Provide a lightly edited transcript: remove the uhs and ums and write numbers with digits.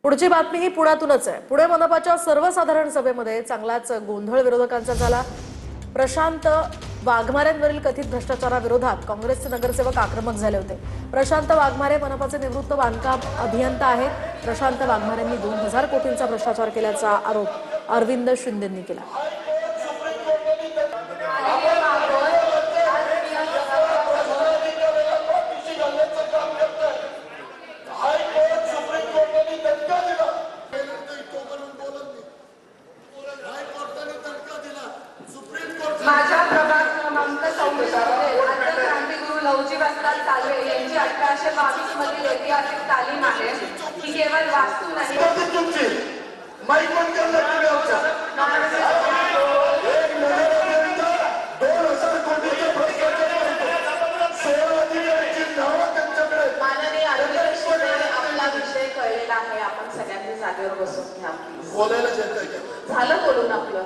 पुढची बातमी ही पुण्यातूनच आहे। पुणे मनपाच्या सर्वसाधारण सभेमध्ये चांगलाच गोंधळ विरोधकांचा झाला। प्रशांत वाघमारेंवरील कथित भ्रष्टाचाराविरोधात काँग्रेसचे नगरसेवक आक्रमक झाले होते। प्रशांत वाघमारे मनपाचे निवृत्त बांधकाम अभियंता आहेत। प्रशांत वाघमारेंनी 2000 कोटींचा भ्रष्टाचार केल्याचा आरोप अरविंद शिंदेंनी केला। माझ्या प्रभाग क्रमांक 24 मध्ये क्रांतिगुरू लवजी वस्ताद तालवे यांची 1822 मधील ऐतिहासिक तालीम आहे। ही केवळ वास्तू नाही माननीय अरविंद शिंदे आपला विषय कळलेला आहे। आपण सगळ्यांनी जागेवर बसून घ्या। बोलायला झालं बोलून आपलं